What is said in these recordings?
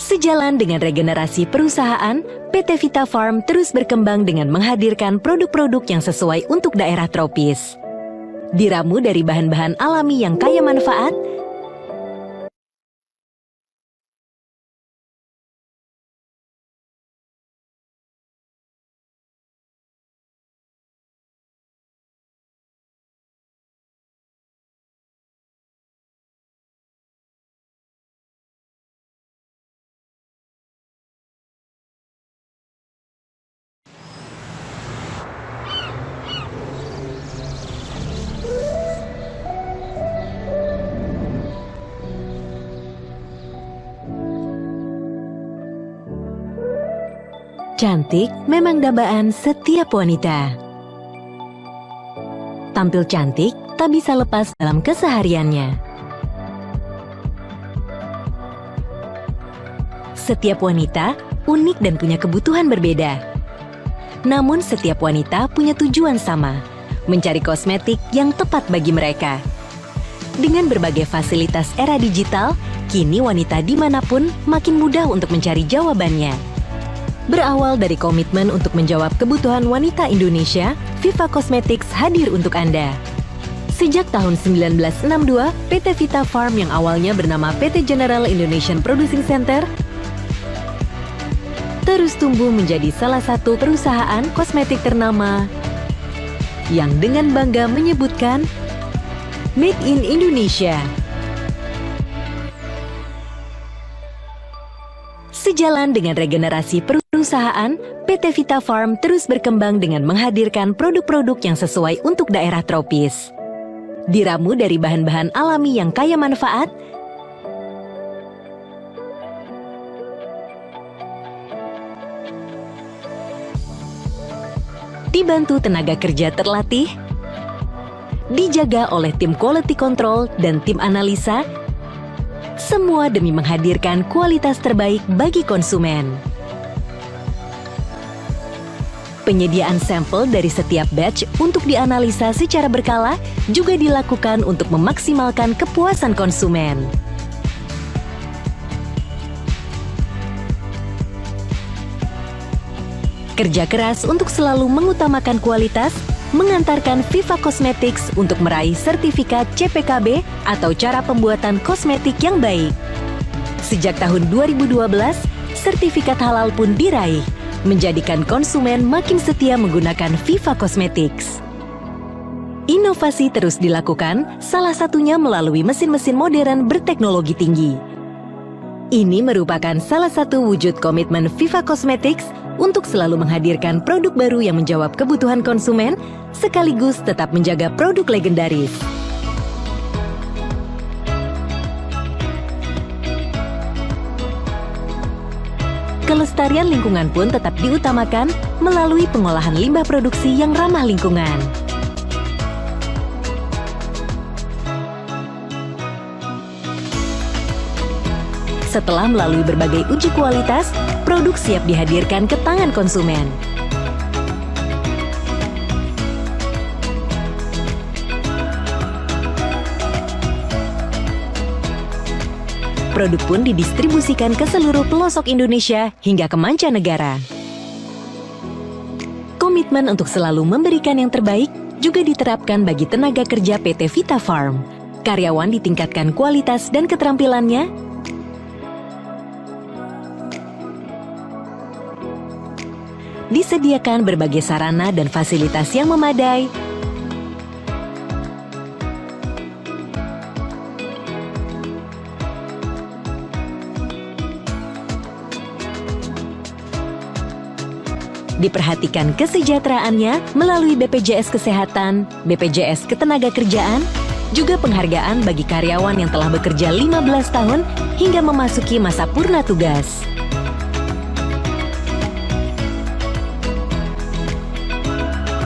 Sejalan dengan regenerasi perusahaan, PT Vita Farm terus berkembang dengan menghadirkan produk-produk yang sesuai untuk daerah tropis. Diramu dari bahan-bahan alami yang kaya manfaat, cantik memang dambaan setiap wanita. Tampil cantik tak bisa lepas dalam kesehariannya. Setiap wanita unik dan punya kebutuhan berbeda. Namun setiap wanita punya tujuan sama, mencari kosmetik yang tepat bagi mereka. Dengan berbagai fasilitas era digital, kini wanita dimanapun makin mudah untuk mencari jawabannya. Berawal dari komitmen untuk menjawab kebutuhan wanita Indonesia, Viva Cosmetics hadir untuk Anda. Sejak tahun 1962, PT Vita Farm yang awalnya bernama PT General Indonesian Producing Center terus tumbuh menjadi salah satu perusahaan kosmetik ternama yang dengan bangga menyebutkan Made in Indonesia. Sejalan dengan regenerasi perusahaan, PT Vita Farm terus berkembang dengan menghadirkan produk-produk yang sesuai untuk daerah tropis. Diramu dari bahan-bahan alami yang kaya manfaat, dibantu tenaga kerja terlatih, dijaga oleh tim quality control dan tim analisa, semua demi menghadirkan kualitas terbaik bagi konsumen. Penyediaan sampel dari setiap batch untuk dianalisa secara berkala juga dilakukan untuk memaksimalkan kepuasan konsumen. Kerja keras untuk selalu mengutamakan kualitas mengantarkan Viva Cosmetics untuk meraih sertifikat CPKB atau cara pembuatan kosmetik yang baik. Sejak tahun 2012, sertifikat halal pun diraih, menjadikan konsumen makin setia menggunakan Viva Cosmetics. Inovasi terus dilakukan, salah satunya melalui mesin-mesin modern berteknologi tinggi. Ini merupakan salah satu wujud komitmen Viva Cosmetics untuk selalu menghadirkan produk baru yang menjawab kebutuhan konsumen, sekaligus tetap menjaga produk legendaris. Kelestarian lingkungan pun tetap diutamakan melalui pengolahan limbah produksi yang ramah lingkungan. Setelah melalui berbagai uji kualitas, produk siap dihadirkan ke tangan konsumen. Produk pun didistribusikan ke seluruh pelosok Indonesia hingga ke mancanegara. Komitmen untuk selalu memberikan yang terbaik juga diterapkan bagi tenaga kerja PT Vita Farm. Karyawan ditingkatkan kualitas dan keterampilannya, disediakan berbagai sarana dan fasilitas yang memadai, diperhatikan kesejahteraannya melalui BPJS Kesehatan, BPJS Ketenagakerjaan, juga penghargaan bagi karyawan yang telah bekerja 15 tahun hingga memasuki masa purna tugas.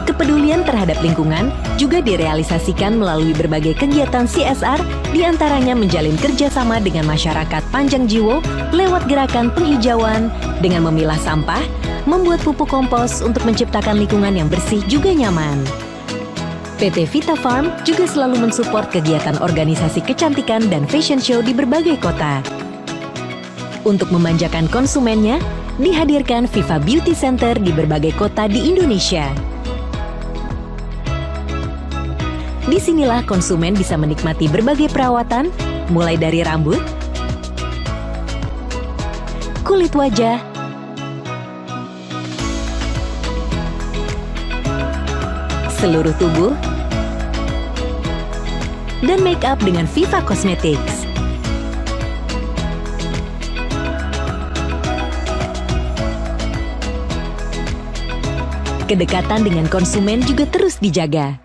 Kepedulian terhadap lingkungan juga direalisasikan melalui berbagai kegiatan CSR, diantaranya menjalin kerjasama dengan masyarakat Panjang Jiwo lewat gerakan penghijauan dengan memilah sampah, membuat pupuk kompos untuk menciptakan lingkungan yang bersih juga nyaman. PT Vita Farm juga selalu mensupport kegiatan organisasi kecantikan dan fashion show di berbagai kota. Untuk memanjakan konsumennya, dihadirkan Viva Beauty Center di berbagai kota di Indonesia. Disinilah konsumen bisa menikmati berbagai perawatan, mulai dari rambut, kulit wajah, seluruh tubuh, dan make up dengan Viva Cosmetics. Kedekatan dengan konsumen juga terus dijaga.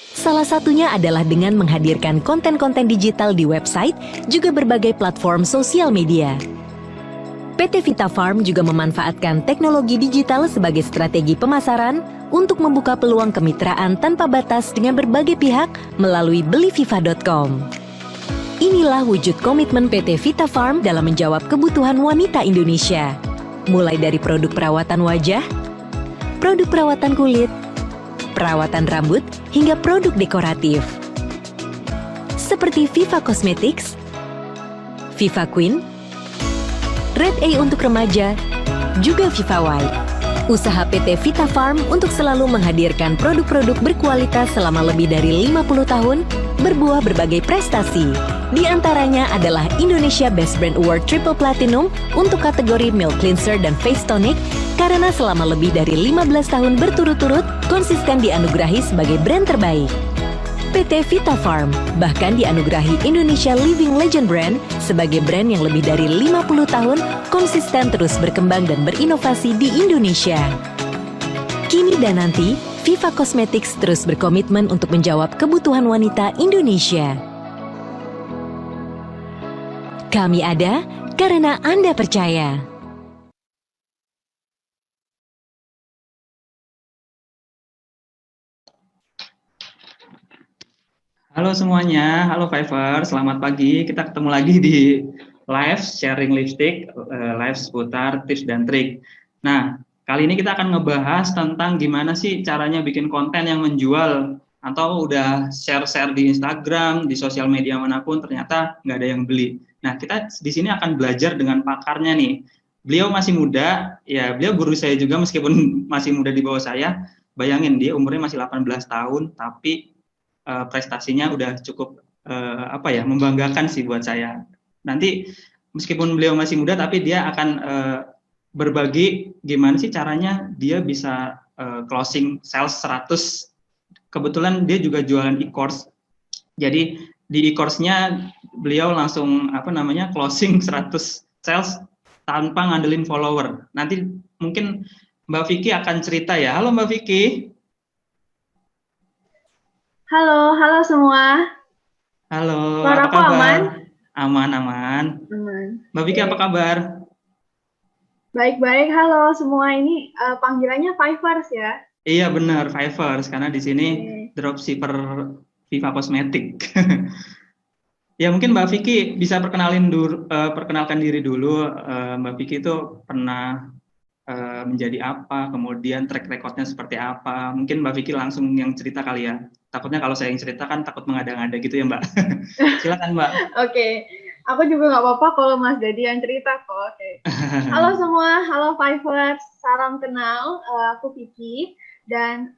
Salah satunya adalah dengan menghadirkan konten-konten digital di website, juga berbagai platform sosial media. PT Vita Farm juga memanfaatkan teknologi digital sebagai strategi pemasaran untuk membuka peluang kemitraan tanpa batas dengan berbagai pihak melalui beliviva.com. Inilah wujud komitmen PT Vita Farm dalam menjawab kebutuhan wanita Indonesia. Mulai dari produk perawatan wajah, produk perawatan kulit, perawatan rambut, hingga produk dekoratif. Seperti Viva Cosmetics, Viva Queen, Red A untuk remaja, juga Viva White. Usaha PT Vita Farm untuk selalu menghadirkan produk-produk berkualitas selama lebih dari 50 tahun, berbuah berbagai prestasi. Di antaranya adalah Indonesia Best Brand Award Triple Platinum untuk kategori Milk Cleanser dan Face Tonic, karena selama lebih dari 15 tahun berturut-turut konsisten dianugerahi sebagai brand terbaik. PT Vita Farm bahkan dianugerahi Indonesia Living Legend Brand sebagai brand yang lebih dari 50 tahun konsisten terus berkembang dan berinovasi di Indonesia. Kini dan nanti, Viva Cosmetics terus berkomitmen untuk menjawab kebutuhan wanita Indonesia. Kami ada karena Anda percaya. Halo semuanya, halo Fiverr, selamat pagi. Kita ketemu lagi di live sharing lipstick, live seputar tips dan trik. Nah, kali ini kita akan ngebahas tentang gimana sih caranya bikin konten yang menjual, atau udah share-share di Instagram, di sosial media manapun, ternyata nggak ada yang beli. Nah, kita di sini akan belajar dengan pakarnya nih. Beliau masih muda, ya beliau guru saya juga meskipun masih muda di bawah saya. Bayangin, dia umurnya masih 18 tahun, tapi prestasinya udah cukup membanggakan sih buat saya. Nanti meskipun beliau masih muda, tapi dia akan berbagi gimana sih caranya dia bisa closing sales 100. Kebetulan dia juga jualan e-course. Jadi di e-course-nya beliau langsung closing 100 sales tanpa ngandelin follower. Nanti mungkin Mbak Vicky akan cerita ya. Halo Mbak Vicky. Halo semua. Halo, Suara apa aku kabar? aman? Aman. Mbak Vicky apa kabar? Baik-baik, halo semua. Ini panggilannya Fivers ya? Iya benar, Fivers, karena di sini dropshipper Viva Cosmetic. Ya mungkin Mbak Vicky bisa perkenalkan diri dulu. Mbak Vicky itu pernah menjadi apa, kemudian track recordnya seperti apa. Mungkin Mbak Vicky langsung yang cerita kali ya. Takutnya kalau saya yang cerita kan takut mengada-ngada gitu ya Mbak. Silakan Mbak. Oke, aku juga nggak apa-apa kalau Mas Dedi yang cerita kok. Oke. Halo semua, halo Fivers, salam kenal. Aku Vicky. Dan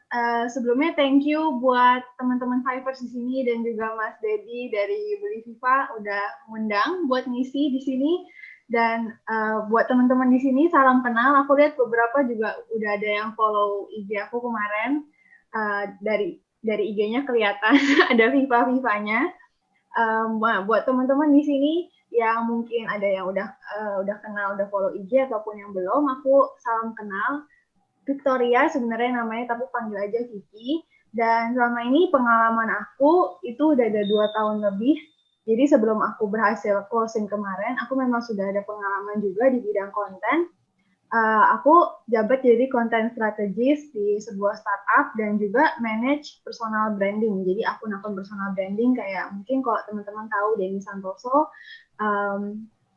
sebelumnya thank you buat teman-teman Fivers di sini dan juga Mas Dedi dari Beli Viva udah ngundang buat ngisi di sini. Dan buat teman-teman di sini salam kenal. Aku lihat beberapa juga udah ada yang follow IG aku kemarin. Dari IG-nya kelihatan ada Viva-Vivanya. Buat teman-teman di sini yang mungkin ada yang udah kenal, udah follow IG ataupun yang belum, aku salam kenal. Victoria sebenarnya namanya, tapi panggil aja Vicky. Dan selama ini pengalaman aku itu udah ada 2 tahun lebih. Jadi sebelum aku berhasil closing kemarin, aku memang sudah ada pengalaman juga di bidang konten. Aku jabat jadi content strategist di sebuah startup dan juga manage personal branding. Jadi akun-akun personal branding kayak mungkin kalau teman-teman tahu Denny Santoso.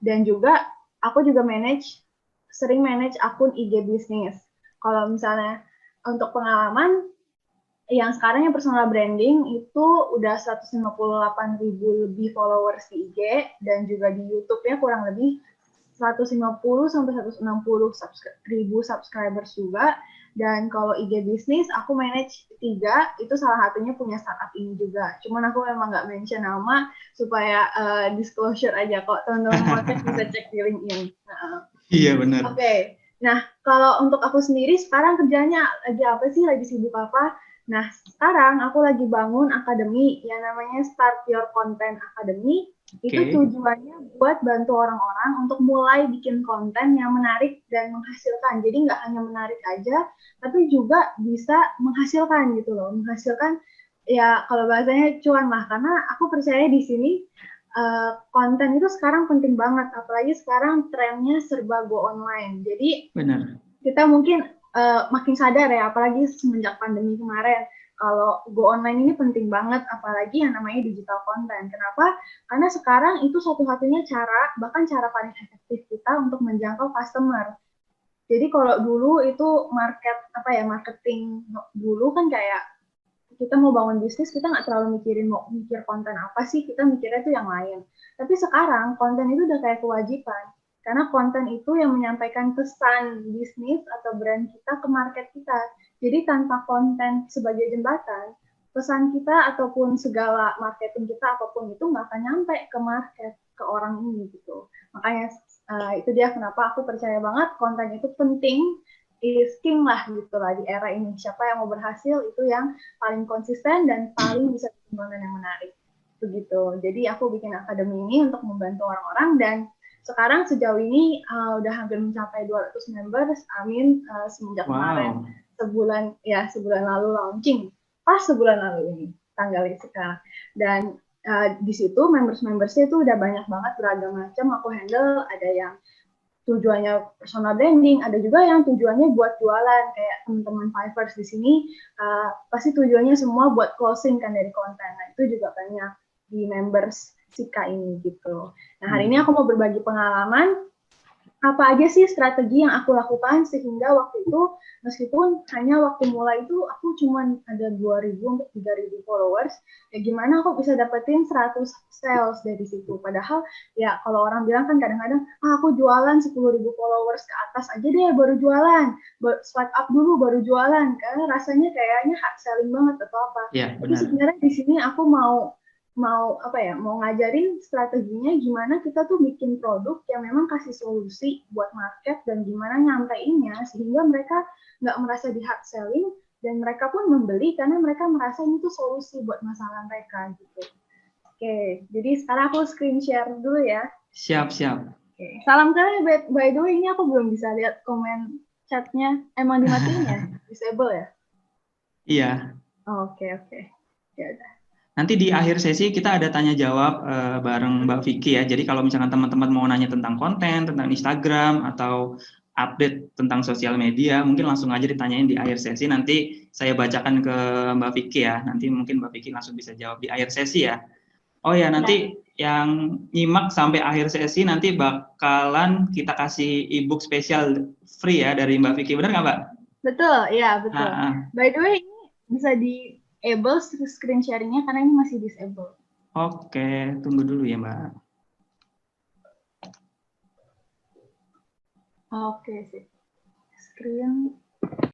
Dan juga aku juga sering manage akun IG bisnis. Kalau misalnya untuk pengalaman, yang sekarang yang personal branding itu udah 158.000 lebih followers di IG dan juga di YouTube-nya kurang lebih 150 sampai 160 ribu subscribers juga. Dan kalau IG bisnis, aku manage 3, itu salah satunya punya startup ini juga. Cuman aku memang nggak mention nama, supaya disclosure aja kok. Teman-teman mau cek bisa cek di LinkedIn. Iya benar. Oke. Nah, kalau untuk aku sendiri sekarang kerjanya lagi apa sih? Lagi sibuk apa? Nah, sekarang aku lagi bangun akademi yang namanya Start Your Content Academy. Itu tujuannya buat bantu orang-orang untuk mulai bikin konten yang menarik dan menghasilkan. Jadi nggak hanya menarik aja, tapi juga bisa menghasilkan gitu loh. Menghasilkan, ya kalau bahasanya cuan lah. Karena aku percaya di sini konten itu sekarang penting banget. Apalagi sekarang trennya serba go online. Jadi Benar. kita mungkin makin sadar ya, apalagi semenjak pandemi kemarin. Kalau go online ini penting banget, apalagi yang namanya digital content. Kenapa? Karena sekarang itu satu-satunya cara, bahkan cara paling efektif kita untuk menjangkau customer. Jadi kalau dulu itu marketing dulu kan kayak kita mau bangun bisnis, kita nggak terlalu mikir konten apa sih, kita mikirnya itu yang lain. Tapi sekarang konten itu udah kayak kewajiban. Karena konten itu yang menyampaikan pesan bisnis atau brand kita ke market kita. Jadi tanpa konten sebagai jembatan, pesan kita ataupun segala marketing kita apapun itu nggak akan nyampe ke market, ke orang ini gitu. Makanya itu dia kenapa aku percaya banget konten itu penting, is king lah gitu lah di era ini. Siapa yang mau berhasil itu yang paling konsisten dan paling bisa bikin konten yang menarik. Begitu. Jadi aku bikin akademi ini untuk membantu orang-orang dan sekarang sejauh ini udah hampir mencapai 200 members, amin, semenjak kemarin sebulan lalu launching, pas sebulan lalu ini tanggalnya sekarang. Dan di situ members-membersnya itu udah banyak banget beragam macam aku handle, ada yang tujuannya personal branding, ada juga yang tujuannya buat jualan kayak teman-teman Fivers di sini pasti tujuannya semua buat closing kan dari konten. Nah itu juga banyak di members Sika ini gitu. Nah hari ini aku mau berbagi pengalaman apa aja sih strategi yang aku lakukan sehingga waktu itu meskipun hanya waktu mulai itu aku cuma ada 2.000 untuk 3.000 followers, ya gimana aku bisa dapetin 100 sales dari situ. Padahal ya kalau orang bilang kan kadang-kadang aku jualan 10.000 followers ke atas aja deh baru jualan, swipe up dulu baru jualan, karena rasanya kayaknya hard selling banget atau apa. Ya, Tapi sebenarnya di sini aku mau ngajarin strateginya gimana kita tuh bikin produk yang memang kasih solusi buat market dan gimana nyampeinnya sehingga mereka nggak merasa di hard selling dan mereka pun membeli karena mereka merasa ini tuh solusi buat masalah mereka gitu. Oke, jadi sekarang aku screen share dulu ya. Siap. Oke. Salam kenal, by the way ini aku belum bisa lihat komen chatnya. Emang dimatiin ya? Disable ya? Iya. Oke. Ya udah. Nanti di akhir sesi kita ada tanya jawab bareng Mbak Vicky ya. Jadi kalau misalkan teman-teman mau nanya tentang konten, tentang Instagram atau update tentang sosial media, mungkin langsung aja ditanyain di akhir sesi. Nanti saya bacakan ke Mbak Vicky ya. Nanti mungkin Mbak Vicky langsung bisa jawab di akhir sesi ya. Oh ya, nanti yang nyimak sampai akhir sesi nanti bakalan kita kasih e-book spesial free ya dari Mbak Vicky. Benar nggak Mbak? Betul, ya betul. By the way, ini bisa di-able screen sharing-nya karena ini masih disable. Oke, tunggu dulu ya Mbak. Oke sih. Screen